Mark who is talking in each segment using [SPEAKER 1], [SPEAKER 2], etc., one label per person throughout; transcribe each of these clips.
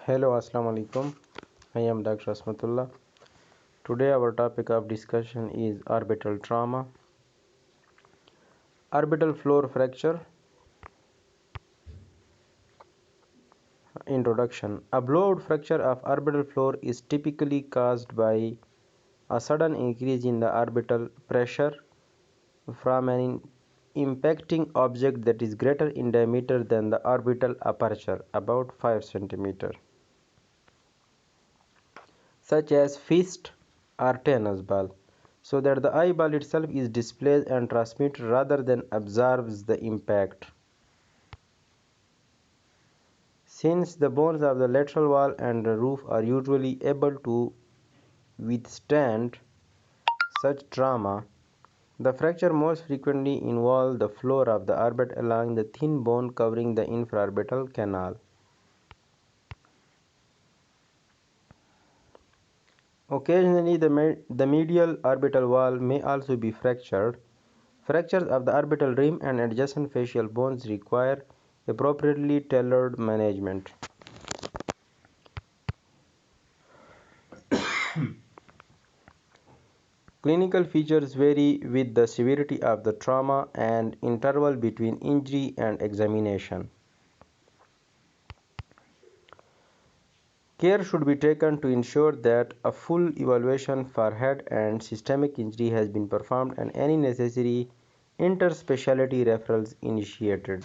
[SPEAKER 1] Hello, Assalamu alaikum. I am Dr. Asmatullah. Today, our topic of discussion is orbital trauma. Orbital floor fracture. Introduction. A blowout fracture of orbital floor is typically caused by a sudden increase in the orbital pressure from an impacting object that is greater in diameter than the orbital aperture, about 5 cm, such as fist or tennis ball, so that the eyeball itself is displaced and transmitted rather than absorbs the impact. Since the bones of the lateral wall and the roof are usually able to withstand such trauma, the fracture most frequently involves the floor of the orbit along the thin bone covering the infraorbital canal. Occasionally, the medial orbital wall may also be fractured. Fractures of the orbital rim and adjacent facial bones require appropriately tailored management. Clinical features vary with the severity of the trauma and interval between injury and examination. Care should be taken to ensure that a full evaluation for head and systemic injury has been performed and any necessary interspecialty referrals initiated.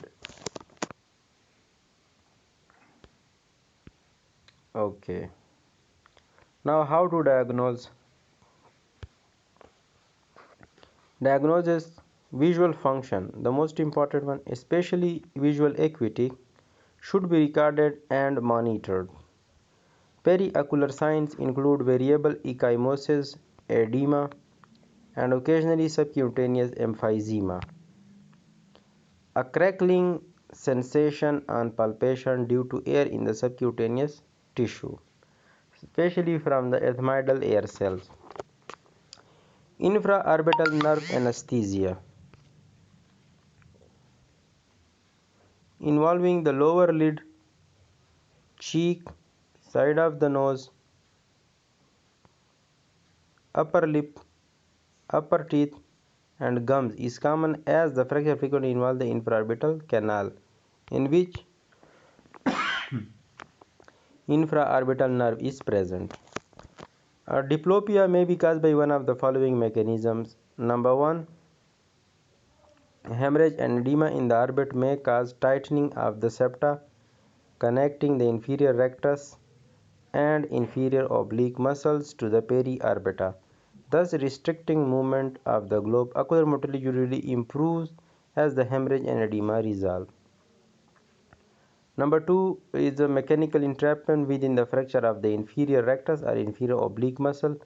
[SPEAKER 1] Okay. Now, how to diagnose? Diagnosis: visual function, the most important one, especially visual acuity, should be recorded and monitored. Periocular signs include variable ecchymosis, edema, and occasionally subcutaneous emphysema. A crackling sensation on palpation due to air in the subcutaneous tissue, especially from the ethmoidal air cells. Infraorbital nerve anesthesia, involving the lower lid, cheek, side of the nose, upper lip, upper teeth, and gums, is common as the fracture frequently involves the infraorbital canal, in which infraorbital nerve is present. Diplopia may be caused by one of the following mechanisms. Number 1, hemorrhage and edema in the orbit may cause tightening of the septa connecting the inferior rectus and inferior oblique muscles to the periorbita, thus restricting movement of the globe. Ocular motility usually improves as the hemorrhage and edema resolve. Number 2 is the mechanical entrapment within the fracture of the inferior rectus or inferior oblique muscle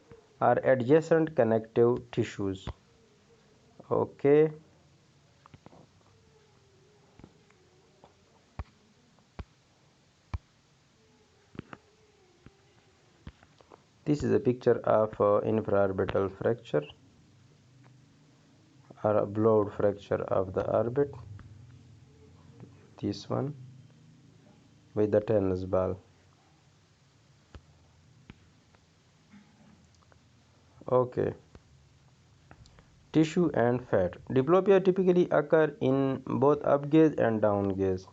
[SPEAKER 1] or adjacent connective tissues. Okay. This is a picture of infraorbital fracture or a blowout fracture of the orbit. This one with the tennis ball. Okay. Tissue and fat. Diplopia typically occur in both up gaze and down gaze.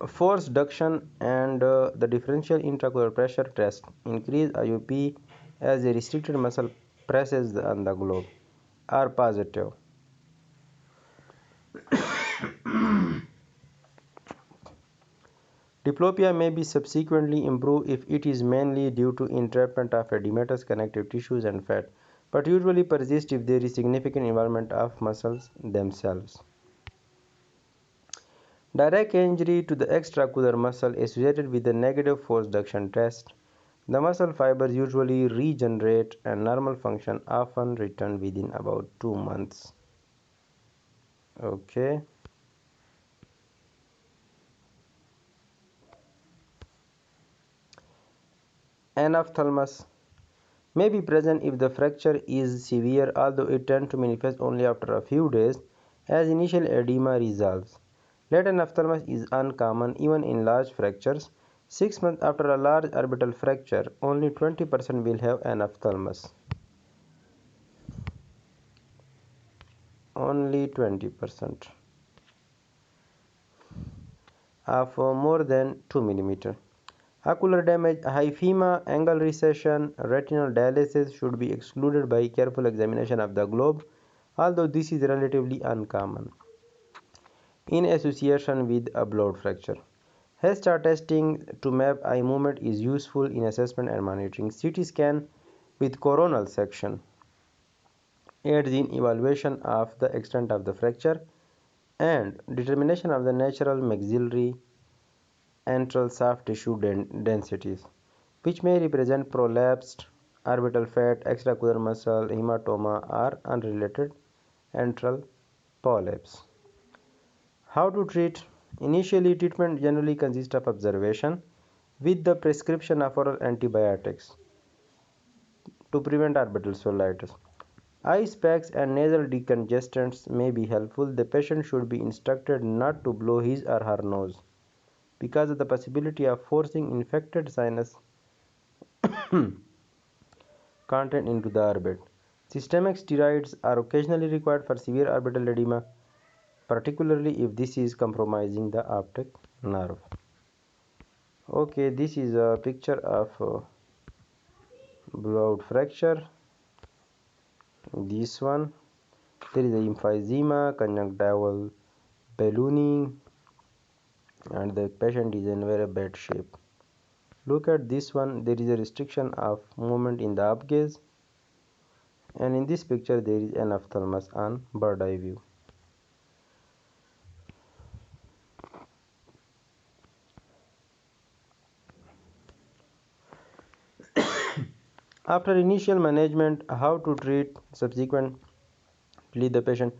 [SPEAKER 1] Force duction and the differential intraocular pressure test increase IOP as a restricted muscle presses on the globe are positive. Diplopia may be subsequently improved if it is mainly due to entrapment of edematous connective tissues and fat, but usually persists if there is significant involvement of muscles themselves. Direct injury to the extraocular muscle associated with the negative force duction test. The muscle fibers usually regenerate and normal function often return within about 2 months. Okay. Anophthalmos. may be present if the fracture is severe, although it tends to manifest only after a few days as initial edema resolves. Late anastomosis is uncommon even in large fractures. 6 months after a large orbital fracture, only 20% will have anastomosis. Only 20% of more than 2 mm. Ocular damage, hyphema, angle recession, retinal dialysis should be excluded by careful examination of the globe, although this is relatively uncommon. In association with a blood fracture, head start testing to map eye movement is useful in assessment and monitoring. CT scan with coronal section aids in evaluation of the extent of the fracture and determination of the natural maxillary antral soft tissue densities, which may represent prolapsed orbital fat, extraocular muscle, hematoma, or unrelated antral polyps. How to treat? Initially, treatment generally consists of observation with the prescription of oral antibiotics to prevent orbital cellulitis. Ice packs and nasal decongestants may be helpful. The patient should be instructed not to blow his or her nose because of the possibility of forcing infected sinus content into the orbit. Systemic steroids are occasionally required for severe orbital edema, particularly if this is compromising the optic nerve. Okay, this is a picture of blowout fracture. This one, there is a emphysema, conjunctival ballooning, and the patient is in very bad shape. Look at this one, there is a restriction of movement in the up gaze, and in this picture there is an ophthalmos on bird eye view. After initial management, how to treat subsequently the patient.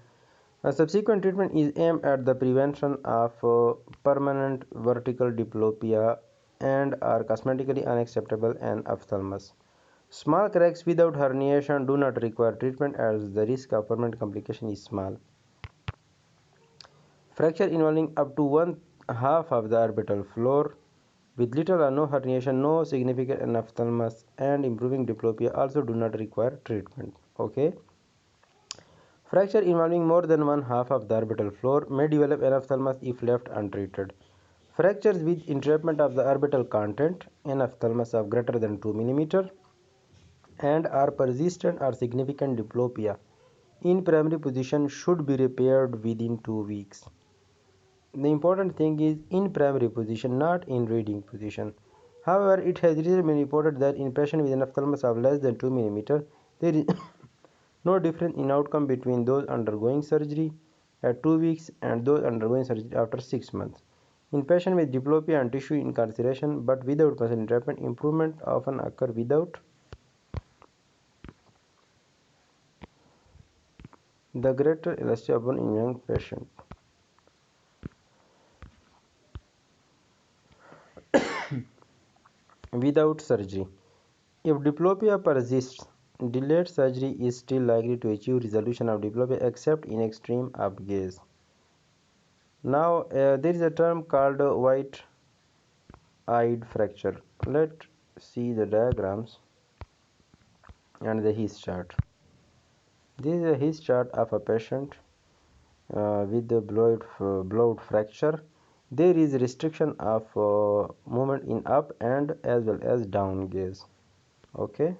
[SPEAKER 1] Subsequent treatment is aimed at the prevention of permanent vertical diplopia and are cosmetically unacceptable and ophthalmos. Small cracks without herniation do not require treatment as the risk of permanent complication is small. Fracture involving up to one half of the orbital floor with little or no herniation, no significant anastomosis, and improving diplopia also do not require treatment. Okay. Fracture involving more than one half of the orbital floor may develop anastomosis if left untreated. Fractures with entrapment of the orbital content, anastomosis of greater than 2 mm, and are persistent or significant diplopia in primary position should be repaired within 2 weeks. The important thing is in primary position, not in reading position. However, it has recently been reported that in patients with an ophthalmos of less than 2 mm, there is no difference in outcome between those undergoing surgery at 2 weeks and those undergoing surgery after 6 months. In patients with diplopia and tissue incarceration but without muscle entrapment, improvement often occur without the greater elasticity upon in young patients. Without surgery. If diplopia persists, delayed surgery is still likely to achieve resolution of diplopia except in extreme upgaze. Now, there is a term called white-eyed fracture. Let's see the diagrams and the his chart. This is a his chart of a patient with the blowout fracture. There is restriction of movement in up and as well as down gaze. Okay.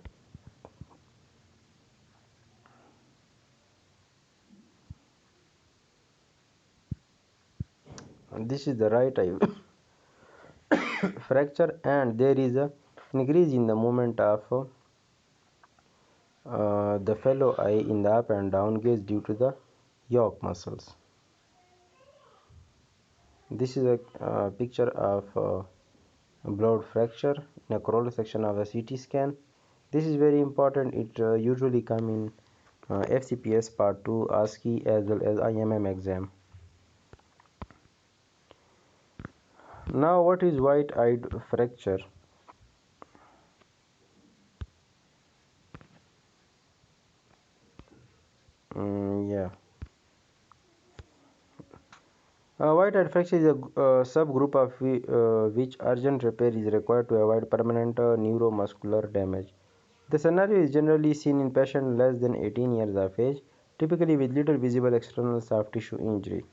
[SPEAKER 1] And this is the right eye fracture, and there is a increase in the movement of the fellow eye in the up and down gaze due to the yoke muscles. This is a picture of blood fracture in a coronal section of a CT scan. This is very important. It usually come in FCPS part 2 ASCII as well as IMM exam. Now, what is white-eyed fracture? White reflex is a subgroup of which urgent repair is required to avoid permanent neuromuscular damage. The scenario is generally seen in patients less than 18 years of age, typically with little visible external soft tissue injury,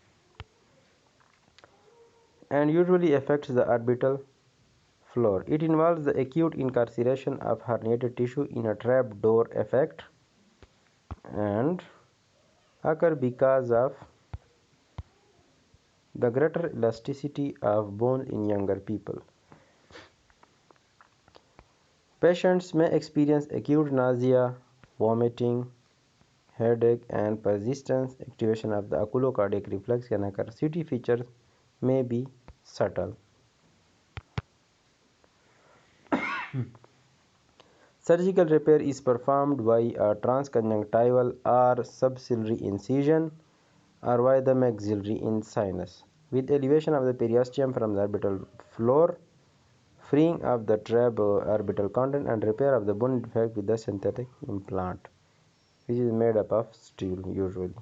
[SPEAKER 1] and usually affects the orbital floor. It involves the acute incarceration of herniated tissue in a trap door effect and occur because of the greater elasticity of bones in younger people. Patients may experience acute nausea, vomiting, headache, and persistent activation of the oculocardiac reflex can occur. CT features may be subtle. Surgical repair is performed by a transconjunctival or subciliary incision or by the maxillary in sinus, with elevation of the periosteum from the orbital floor, freeing of the trap orbital content, and repair of the bone defect with the synthetic implant, which is made up of steel usually.